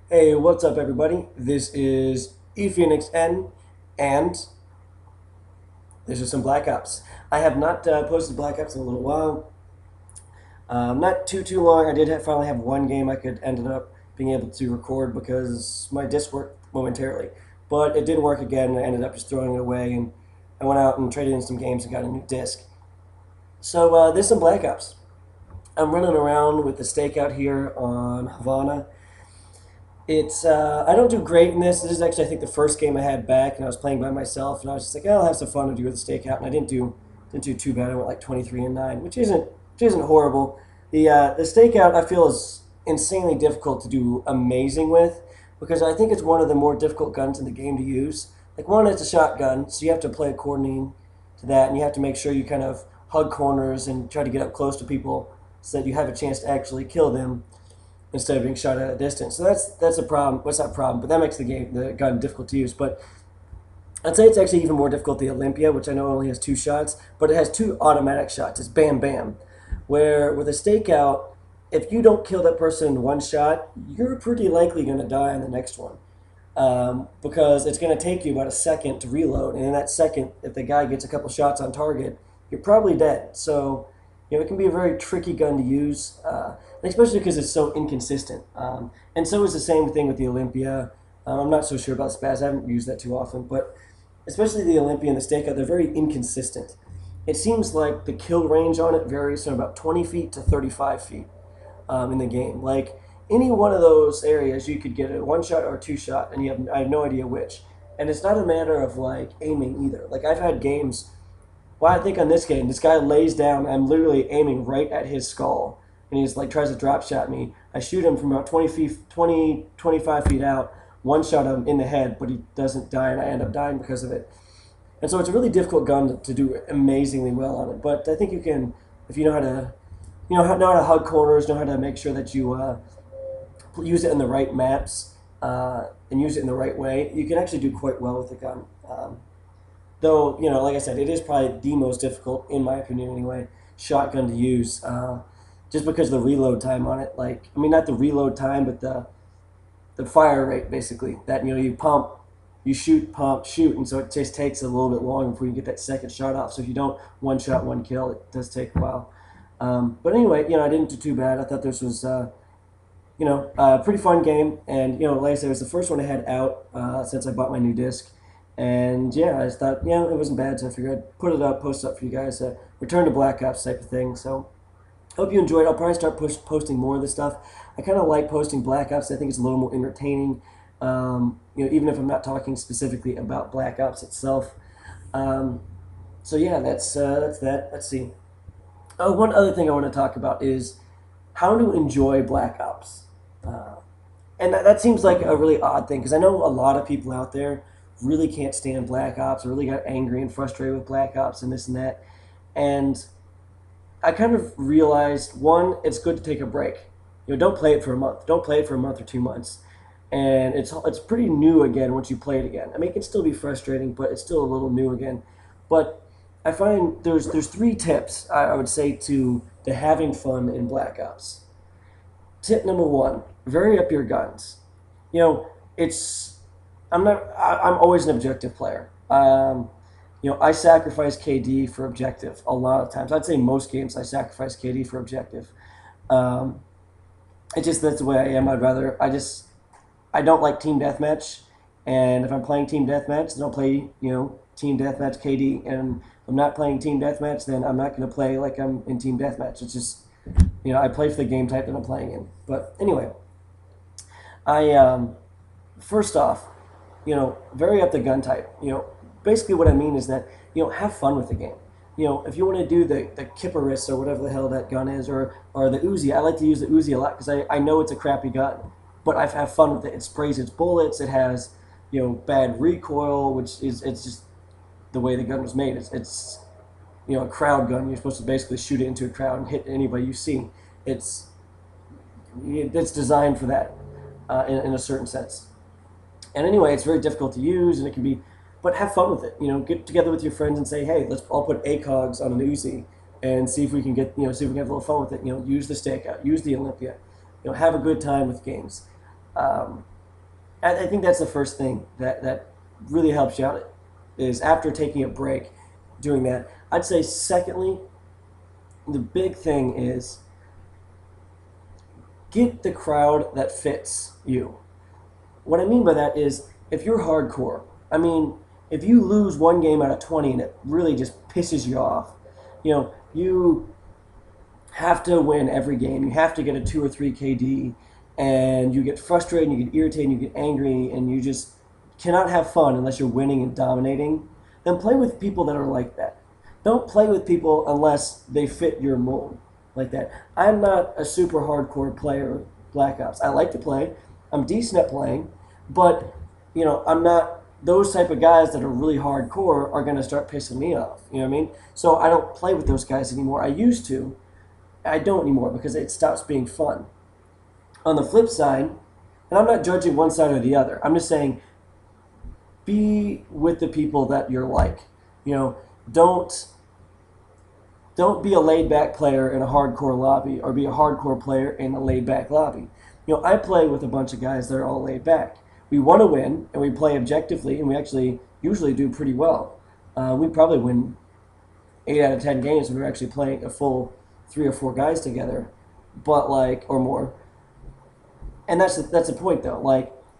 Hey, what's up, everybody? This is ePhoenixN, and this is some Black Ops. I have not posted Black Ops in a little while. Not too long. I did finally have one game I could ended up being able to record because my disc worked momentarily, but it didn't work again. And I ended up just throwing it away, and I went out and traded in some games and got a new disc. So this is some Black Ops. I'm running around with the stakeout here on Havana. It's I don't do great in this. This is actually I think the first game I had back, and I was playing by myself, and I was just like, oh, I'll have some fun to do with the stakeout, and I didn't do too bad. I went like 23-9, which isn't horrible. The stakeout I feel is insanely difficult to do amazing with because I think it's one of the more difficult guns in the game to use. Like one, it's a shotgun, so you have to play according to that, and you have to make sure you kind of hug corners and try to get up close to people so that you have a chance to actually kill them instead of being shot at a distance. So that's a problem. What's that problem? But that makes the gun difficult to use. But I'd say it's actually even more difficult the Olympia, which I know only has two shots, but it has two automatic shots. It's bam bam. Where with a stakeout, if you don't kill that person in one shot, you're pretty likely going to die on the next one. Because it's going to take you about a second to reload, and in that second, if the guy gets a couple shots on target, you're probably dead. So, it can be a very tricky gun to use, especially because it's so inconsistent. And so is the same thing with the Olympia. I'm not so sure about Spaz. I haven't used that too often, but especially the Olympia and the Stakeout, they're very inconsistent. It seems like the kill range on it varies from about 20 feet to 35 feet in the game. Like any one of those areas, you could get a one shot or a two shot, and I have no idea which. And it's not a matter of like aiming either. Like I've had games. Well, I think on this game, this guy lays down. I'm literally aiming right at his skull, and he's like tries to drop shot me. I shoot him from about 20 feet, 25 feet out. One shot him in the head, but he doesn't die, and I end up dying because of it. And so it's a really difficult gun to do amazingly well on it. But I think you can, if you know how to, know how to hug corners, know how to make sure that you use it in the right maps and use it in the right way, you can actually do quite well with the gun. Though, like I said, it is probably the most difficult, in my opinion anyway, shotgun to use. Just because of the reload time on it. Like, I mean, not the reload time, but the fire rate, basically. That, you pump, you shoot, pump, shoot, and so it just takes a little bit longer before you get that second shot off. So if you don't one shot, one kill, it does take a while. But anyway, I didn't do too bad. I thought this was, a pretty fun game. And, like I said, it was the first one I had out since I bought my new disc. And yeah, I just thought, it wasn't bad, so I figured I'd put it up, post it up for you guys, return to Black Ops type of thing. So hope you enjoyed. I'll probably start posting more of this stuff. I kind of like posting Black Ops. I think it's a little more entertaining. Even if I'm not talking specifically about Black Ops itself. So yeah, that's that. Let's see. Oh, one other thing I want to talk about is how to enjoy Black Ops. Uh, and that seems like a really odd thing because I know a lot of people out there really can't stand Black Ops or really got angry and frustrated with Black Ops and this and that. And I kind of realized one, it's good to take a break. Don't play it for a month. Don't play it for a month or 2 months. And it's pretty new again once you play it again. I mean, it can still be frustrating, but it's still a little new again. But I find there's three tips I would say to having fun in Black Ops. Tip number one: vary up your guns. It's I'm always an objective player. I sacrifice KD for objective a lot of times. I'd say most games I sacrifice KD for objective. Um, that's the way I am. I don't like team deathmatch, and if I'm playing team deathmatch, then I'll play team deathmatch KD. And if I'm not playing team deathmatch, then I'm not going to play like I'm in team deathmatch. It's just I play for the game type that I'm playing in. But anyway, I first off, vary up the gun type. Basically what I mean is that have fun with the game. If you want to do the Kipperis or whatever the hell that gun is, or the Uzi, I like to use the Uzi a lot because I know it's a crappy gun, but I have fun with it. It sprays its bullets. It has bad recoil, which is it's just the way the gun was made. It's a crowd gun. You're supposed to basically shoot it into a crowd and hit anybody you see. It's it's designed for that in a certain sense. And anyway, it's very difficult to use, and it can be, but have fun with it. Get together with your friends and say, hey, let's all put ACOGs on an Uzi and see if we can get, see if we can have a little fun with it. Use the stakeout, use the Olympia, have a good time with games. I think that's the first thing that really helps you out is after taking a break, doing that. I'd say secondly, the big thing is get the crowd that fits you. What I mean by that is if you're hardcore, I mean, if you lose one game out of 20 and it really just pisses you off, you have to win every game. You have to get a 2 or 3 KD, and you get frustrated, and you get irritated, and you get angry, and you just cannot have fun unless you're winning and dominating. Then play with people that are like that. Don't play with people unless they fit your mold like that. I'm not a super hardcore player of Black Ops. I like to play. I'm decent at playing, but I'm not those type of guys that are really hardcore are going to start pissing me off. You know what I mean? So I don't play with those guys anymore. I used to. I don't anymore because it stops being fun. On the flip side, and I'm not judging one side or the other. I'm just saying be with the people that you're like. Don't be a laid-back player in a hardcore lobby or be a hardcore player in a laid-back lobby. I play with a bunch of guys that are all laid back. We want to win, and we play objectively, and we actually usually do pretty well. We probably win 8 out of 10 games when we're actually playing a full 3 or 4 guys together, or more. And that's the point, though.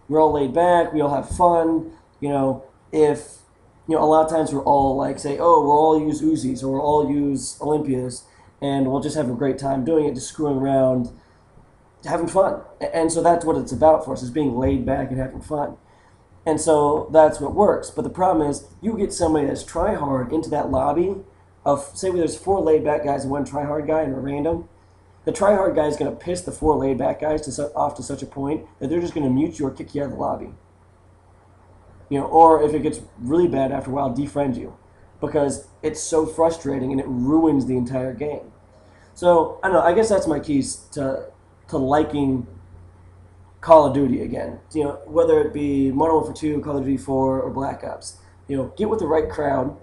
We're all laid back, we all have fun. If a lot of times we're all say, oh, we'll all use Uzis or we'll all use Olympias, and we'll just have a great time doing it, just screwing around, having fun. And so that's what it's about for us, is being laid back and having fun. And so that's what works. But the problem is you get somebody that's try hard into that lobby of, say there's 4 laid back guys and 1 try hard guy and a random. The try hard guy is going to piss the 4 laid back guys off to such a point that they're just going to mute you or kick you out of the lobby. Or if it gets really bad after a while, defriend you, because it's so frustrating and it ruins the entire game. So I don't know. I guess that's my keys to liking Call of Duty again. Whether it be Modern Warfare 2, Call of Duty 4, or Black Ops. Get with the right crowd.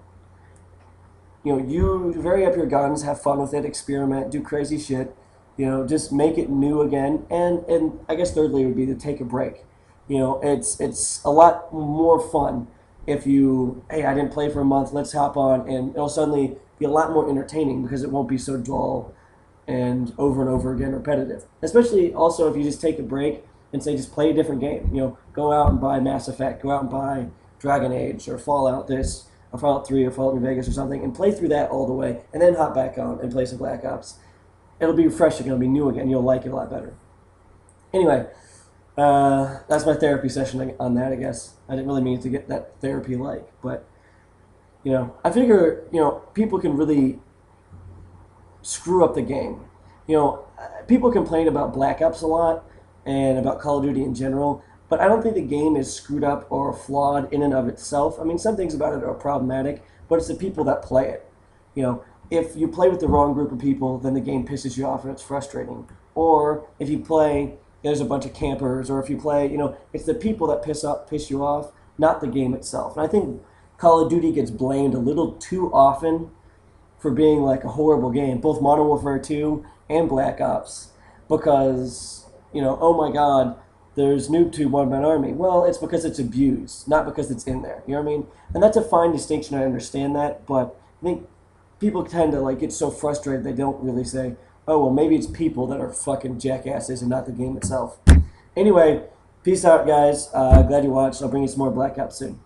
You vary up your guns, have fun with it, experiment, do crazy shit. Just make it new again. And I guess thirdly would be to take a break. It's a lot more fun if hey, I didn't play for a month, let's hop on, and it'll suddenly be a lot more entertaining because it won't be so dull and over again repetitive. Especially also if you just take a break and say just play a different game. Go out and buy Mass Effect, go out and buy Dragon Age or Fallout this, or Fallout 3 or Fallout New Vegas or something, and play through that all the way, and then hop back on and play some Black Ops. It'll be refreshing, it'll be new again, you'll like it a lot better. Anyway, that's my therapy session on that, I guess. I didn't really mean to get that therapy-like, but, I figure, people can really screw up the game. People complain about Black Ops a lot and about Call of Duty in general, but I don't think the game is screwed up or flawed in and of itself. I mean, some things about it are problematic, but it's the people that play it. If you play with the wrong group of people, then the game pisses you off and it's frustrating. Or if you play, there's a bunch of campers, or if you play, it's the people that piss you off, not the game itself. And I think Call of Duty gets blamed a little too often for being a horrible game, both Modern Warfare 2 and Black Ops, because, oh my god, there's NoobTube one-man army. Well, it's because it's abused, not because it's in there. You know what I mean? And that's a fine distinction, I understand that, but I think people tend to get so frustrated they don't really say, oh, well, maybe it's people that are fucking jackasses and not the game itself. Anyway, peace out, guys. Glad you watched. I'll bring you some more Black Ops soon.